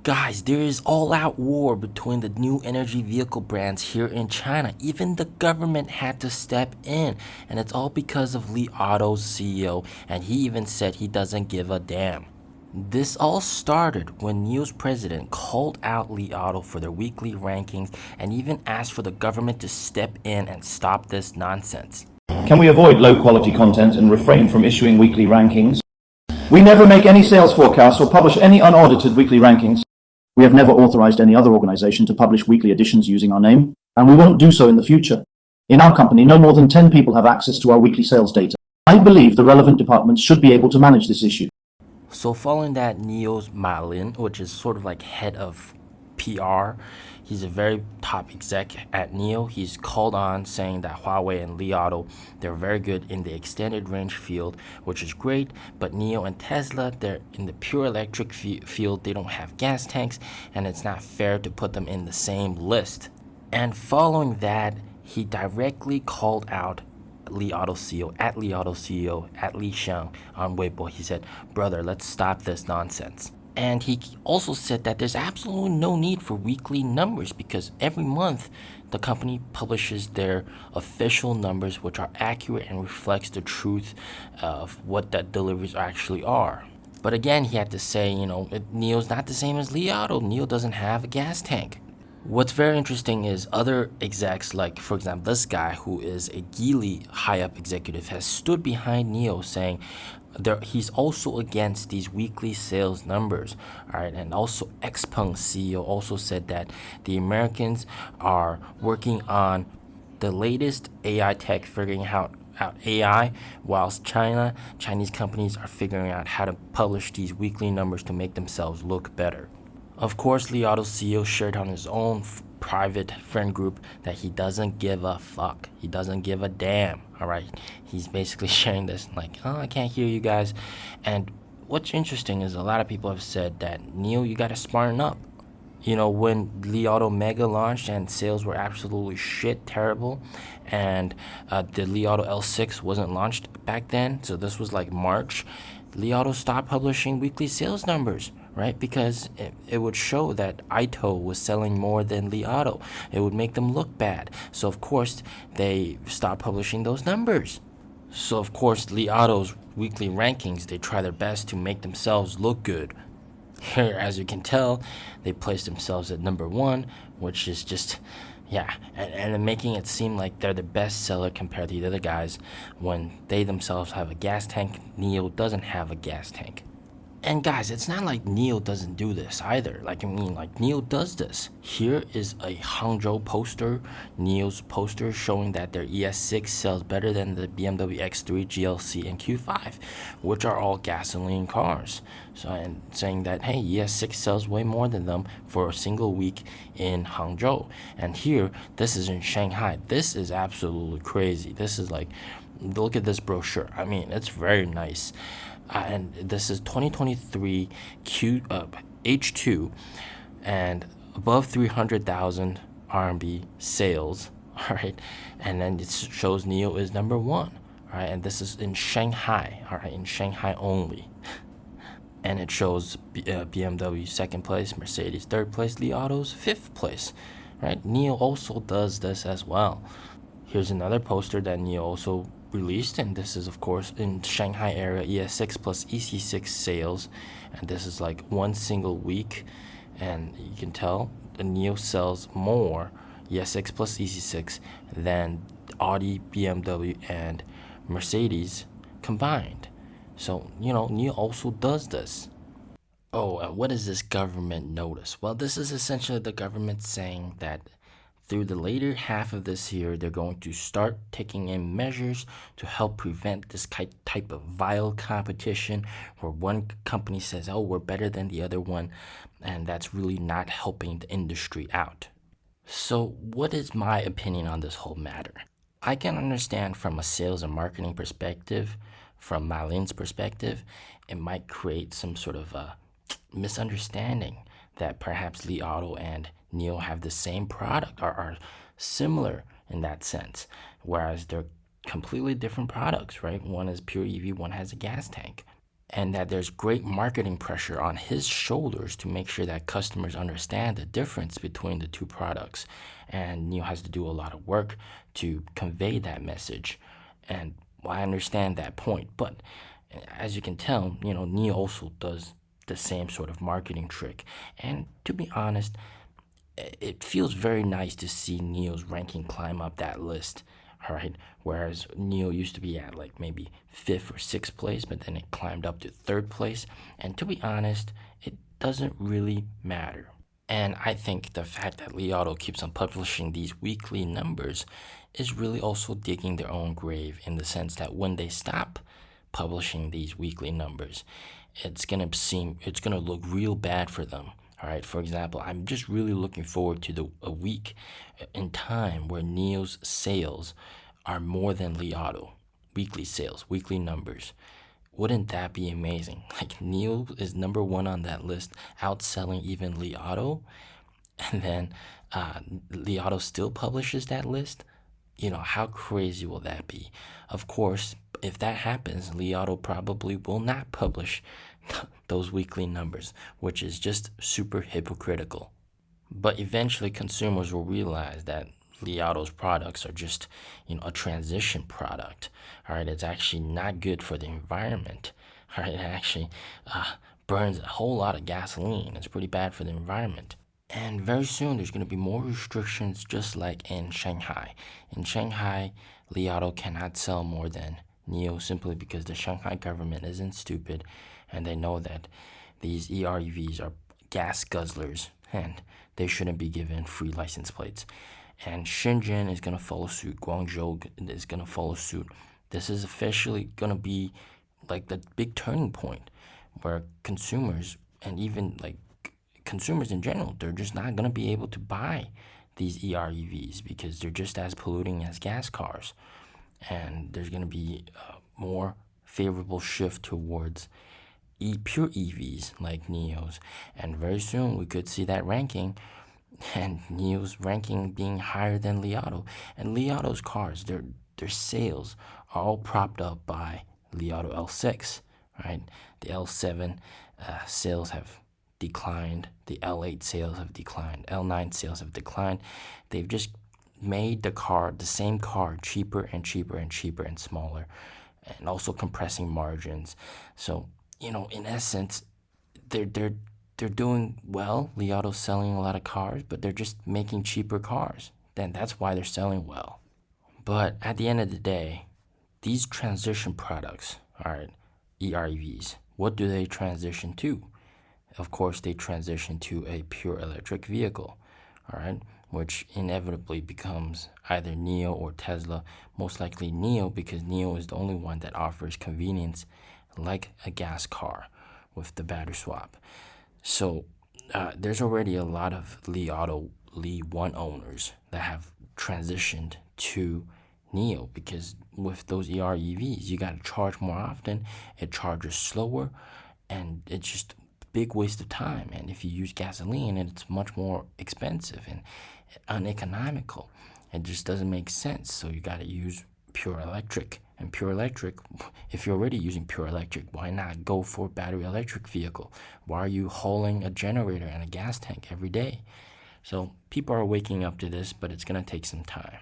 Guys, there is all-out war between the new energy vehicle brands here in China. Even the government had to step in, and it's all because of Li Auto's CEO, and he even said he doesn't give a damn. This all started when NIO's president called out Li Auto for their weekly rankings and even asked for the government to step in and stop this nonsense. Can we avoid low-quality content and refrain from issuing weekly rankings? We never make any sales forecasts or publish any unaudited weekly rankings. We have never authorized any other organization to publish weekly editions using our name, and we won't do so in the future. In our company, no more than 10 people have access to our weekly sales data. I believe the relevant departments should be able to manage this issue. So following that, NIO's Ma Lin, which is sort of like head of PR, he's a very top exec at NIO. He's called on saying that Huawei and Li Auto, they're very good in the extended range field, which is great, but NIO and Tesla, they're in the pure electric field. They don't have gas tanks, and it's not fair to put them in the same list. And following that, he directly called out Li Auto CEO, at Li Auto CEO, at Li Xiang on Weibo. He said, brother, let's stop this nonsense. And he also said that there's absolutely no need for weekly numbers because every month the company publishes their official numbers, which are accurate and reflects the truth of what that deliveries actually are. But again, he had to say, NIO's not the same as Li Auto. NIO doesn't have a gas tank. What's very interesting is other execs, like for example, this guy who is a Geely high-up executive has stood behind NIO saying he's also against these weekly sales numbers, all right? And also Xpeng CEO also said that the Americans are working on the latest AI tech, figuring out AI, whilst Chinese companies are figuring out how to publish these weekly numbers to make themselves look better. Of course, Li Auto's CEO shared on his own private friend group that he doesn't give a fuck. He doesn't give a damn, all right? He's basically sharing this like, oh, I can't hear you guys. And what's interesting is a lot of people have said that, NIO, you got to smarten up. When Li Auto Mega launched and sales were absolutely shit, terrible, and the Li Auto L6 wasn't launched back then, so this was like March, Li Auto stopped publishing weekly sales numbers, right? Because it would show that Ito was selling more than Li Auto. It would make them look bad. So of course, they stopped publishing those numbers. So of course, Li Auto's weekly rankings, they try their best to make themselves look good. Here, as you can tell, they placed themselves at number 1, which is just, yeah, and making it seem like they're the best seller compared to the other guys when they themselves have a gas tank. NIO doesn't have a gas tank. And guys, it's not like NIO doesn't do this either. NIO does this. Here is a Hangzhou poster, NIO's poster, showing that their ES6 sells better than the BMW X3, GLC, and Q5, which are all gasoline cars. So, and saying that, hey, ES6 sells way more than them for a single week in Hangzhou. And here, this is in Shanghai. This is absolutely crazy. This is like, look at this brochure. I mean, it's very nice. And this is 2023 H2 and above 300,000 RMB sales, all right? And then it shows NIO is number 1, all right? And this is in Shanghai, all right? In Shanghai only. And it shows BMW 2nd place, Mercedes 3rd place, Li Auto's 5th place, right? NIO also does this as well. Here's another poster that NIO also released, and this is of course in Shanghai area ES6 plus EC6 sales, and this is like one single week, and you can tell the NIO sells more ES6 plus EC6 than Audi, BMW, and Mercedes combined. So NIO also does this. Oh, and what is this government notice? Well, this is essentially the government saying that through the later half of this year, they're going to start taking in measures to help prevent this type of vile competition where one company says, oh, we're better than the other one, and that's really not helping the industry out. So what is my opinion on this whole matter? I can understand from a sales and marketing perspective, from Ma Lin's perspective, it might create some sort of a misunderstanding that perhaps Li Auto and NIO have the same product, or are similar in that sense, whereas they're completely different products, right? One is pure EV, one has a gas tank. and that there's great marketing pressure on his shoulders to make sure that customers understand the difference between the two products. And NIO has to do a lot of work to convey that message. And well, I understand that point, but as you can tell, NIO also does the same sort of marketing trick. And to be honest, it feels very nice to see NIO's ranking climb up that list. All right, whereas NIO used to be at like maybe 5th or 6th place, but then it climbed up to 3rd place. And to be honest, it doesn't really matter. And I think the fact that Li Auto keeps on publishing these weekly numbers is really also digging their own grave, in the sense that when they stop publishing these weekly numbers, it's gonna look real bad for them. All right, for example, I'm just really looking forward to a week in time where NIO's sales are more than Li Auto. Weekly sales, weekly numbers. Wouldn't that be amazing? Like, NIO is number 1 on that list, outselling even Li Auto, and then Li Auto still publishes that list. How crazy will that be? Of course, if that happens, Li Auto probably will not publish those weekly numbers, which is just super hypocritical. But eventually consumers will realize that Li Auto's products are just, a transition product. All right, it's actually not good for the environment. All right, it actually burns a whole lot of gasoline. It's pretty bad for the environment. And very soon there's going to be more restrictions, just like in Shanghai. In Shanghai, Li Auto cannot sell more than NIO, simply because the Shanghai government isn't stupid, and they know that these EREVs are gas guzzlers and they shouldn't be given free license plates. And Shenzhen is going to follow suit. Guangzhou is going to follow suit. This is officially going to be like the big turning point where consumers, and even like consumers in general, they're just not going to be able to buy these EREVs because they're just as polluting as gas cars. And there's going to be a more favorable shift towards pure EVs like NIO's. And very soon we could see that ranking, and NIO's ranking being higher than Li Auto. And Li Auto's cars, their sales are all propped up by Li Auto L6, right? The L7 sales have declined. The L8 sales have declined. L9 sales have declined. They've just made the same car, cheaper and cheaper and cheaper and smaller, and also compressing margins. So, in essence, they're doing well. Li Auto's selling a lot of cars, but they're just making cheaper cars. Then that's why they're selling well. But at the end of the day, these transition products are EREVs. What do they transition to? Of course, they transition to a pure electric vehicle, all right, which inevitably becomes either NIO or Tesla. Most likely NIO, because NIO is the only one that offers convenience like a gas car with the battery swap. So there's already a lot of Li Auto Li 1 owners that have transitioned to NIO, because with those EREVs, you got to charge more often, it charges slower, and it's just big waste of time. And if you use gasoline, it's much more expensive and uneconomical. It just doesn't make sense. So you got to use pure electric. And pure electric, if you're already using pure electric, why not go for a battery electric vehicle? Why are you hauling a generator and a gas tank every day? So people are waking up to this, but it's going to take some time.